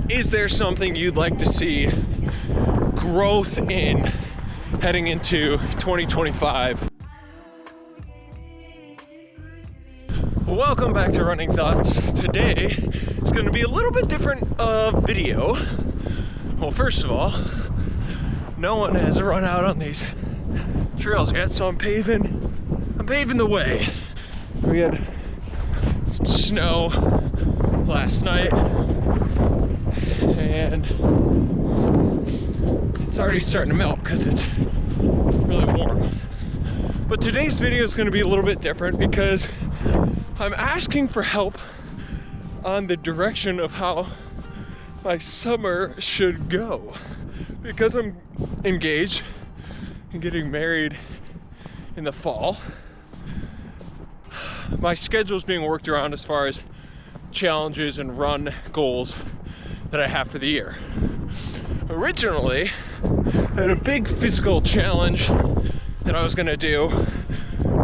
is there something you'd like to see growth in heading into 2025? Welcome back to Running Thoughts. Today is going to be a little bit different video. Well, first of all, no one has run out on these trails yet, so I'm paving the way. We had some snow last night, and it's already starting to melt because it's really warm. But today's video is going to be a little bit different because I'm asking for help on the direction of how my summer should go, because I'm engaged and getting married in the fall. My schedule is being worked around as far as challenges and run goals that I have for the year. Originally, I had a big physical challenge that I was gonna do,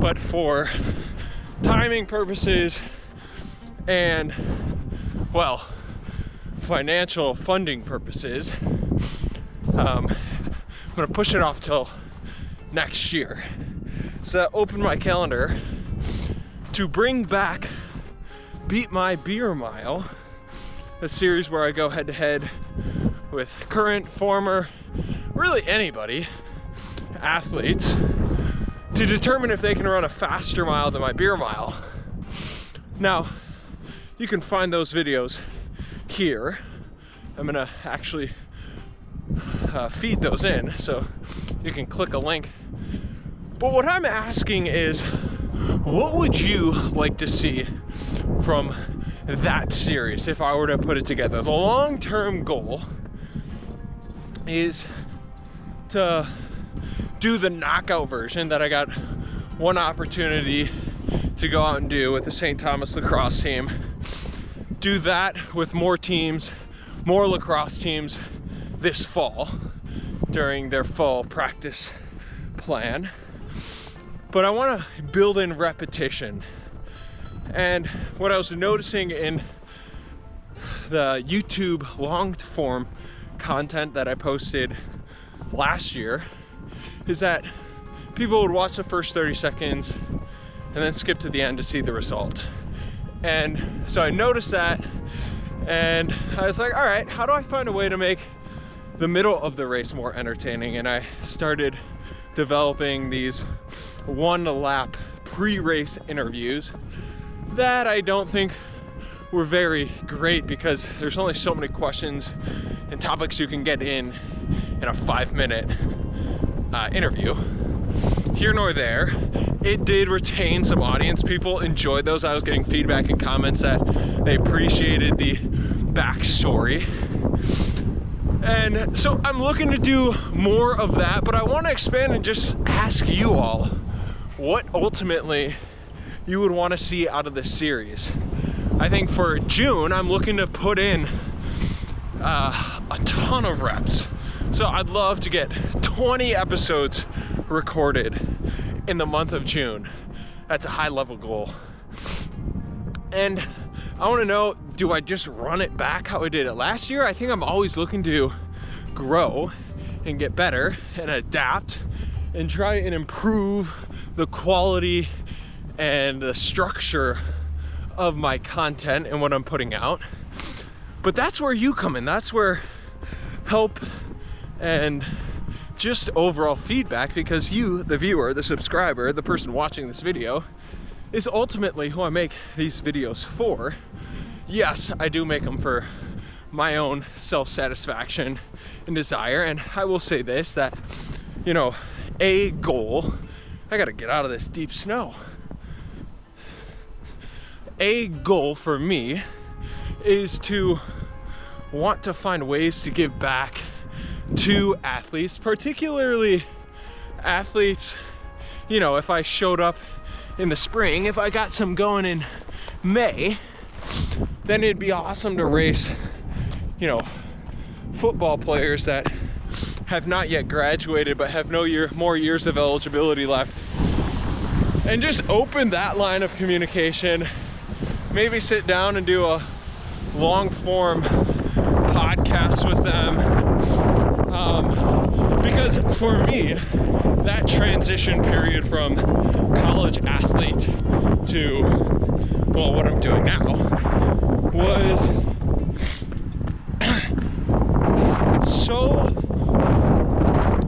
but for timing purposes and, well, financial funding purposes, I'm gonna push it off till next year. So that opened my calendar to bring back Beat My Beer Mile, a series where I go head to head with current, former, really anybody, athletes, to determine if they can run a faster mile than my beer mile. Now, you can find those videos here. I'm gonna actually feed those in, so you can click a link. But what I'm asking is, what would you like to see from that series if I were to put it together? The long-term goal is to do the knockout version that I got one opportunity to go out and do with the St. Thomas lacrosse team. Do that with more teams, more lacrosse teams this fall during their fall practice plan. But I want to build in repetition. And what I was noticing in the YouTube long form content that I posted last year is that people would watch the first 30 seconds and then skip to the end to see the result. And so I noticed that, and I was like, all right, how do I find a way to make the middle of the race more entertaining? And I started developing these one lap pre-race interviews that I don't think were very great because there's only so many questions and topics you can get in a 5-minute interview. Here nor there, it did retain some audience. People enjoyed those. I was getting feedback and comments that they appreciated the backstory. And so I'm looking to do more of that, but I want to expand and just ask you all what ultimately you would want to see out of this series. I think for June, I'm looking to put in a ton of reps. So I'd love to get 20 episodes recorded in the month of June. That's a high level goal. And I want to know, do I just run it back how I did it last year? I think I'm always looking to grow and get better and adapt and try and improve the quality and the structure of my content and what I'm putting out. But that's where you come in. That's where help and just overall feedback, because you, the viewer, the subscriber, the person watching this video, is ultimately who I make these videos for. Yes, I do make them for my own self-satisfaction and desire. And I will say this, that, you know, a goal, I gotta get out of this deep snow. A goal for me is to want to find ways to give back to athletes, particularly athletes, you know, if I showed up in the spring, if I got some going in May, then it'd be awesome to race, you know, football players that have not yet graduated but have more years of eligibility left, and just open that line of communication. Maybe sit down and do a long form podcast podcasts with them, because for me, that transition period from college athlete to, well, what I'm doing now was so,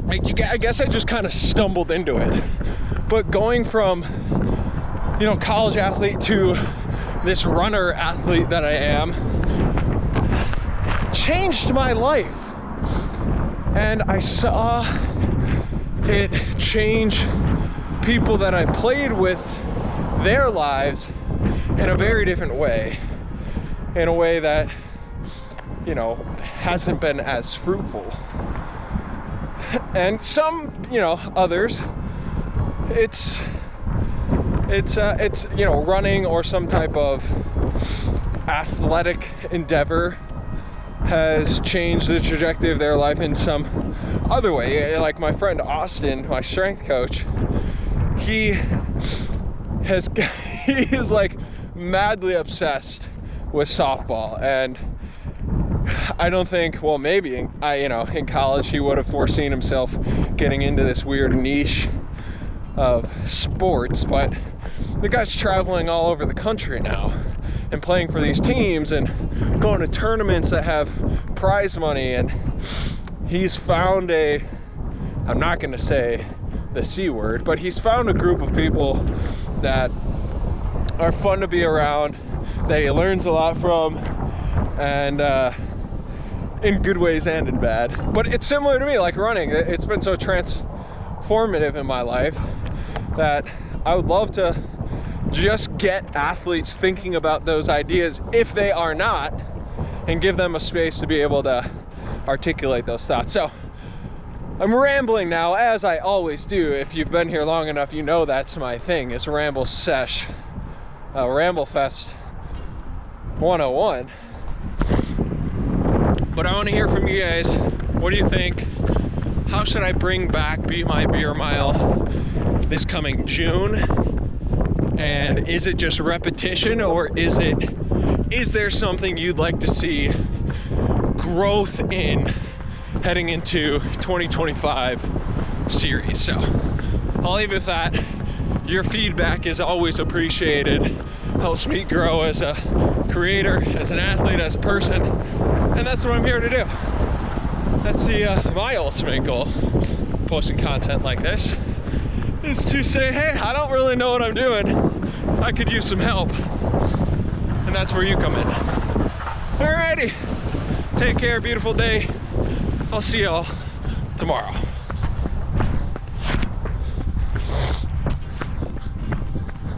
I guess I just kind of stumbled into it. But going from, you know, college athlete to this runner athlete that I am changed my life. And I saw it change people that I played with, their lives, in a very different way. In a way that, you know, hasn't been as fruitful. And some, you know, others, it's you know, running or some type of athletic endeavor has changed the trajectory of their life in some other way. Like my friend Austin, my strength coach, he is like madly obsessed with softball, and I don't think, well, maybe in college he would have foreseen himself getting into this weird niche of sports, but the guy's traveling all over the country now and playing for these teams and going to tournaments that have prize money, and he's found I'm not going to say the C word, but he's found a group of people that are fun to be around, that he learns a lot from, and in good ways and in bad. But it's similar to me, like running. It's been so transformative in my life that I would love to just get athletes thinking about those ideas, if they are not, and give them a space to be able to articulate those thoughts. So I'm rambling now, as I always do. If you've been here long enough, you know that's my thing. It's Ramble Sesh, Ramble Fest 101. But I want to hear from you guys. What do you think? How should I bring back Be My Beer Mile this coming June? And is it just repetition, or is there something you'd like to see growth in heading into 2025 series? So I'll leave it with that. Your feedback is always appreciated. Helps me grow as a creator, as an athlete, as a person, and that's what I'm here to do. That's my ultimate goal, posting content like this, is to say, hey, I don't really know what I'm doing. I could use some help. And that's where you come in. Alrighty. Take care, beautiful day. I'll see y'all tomorrow.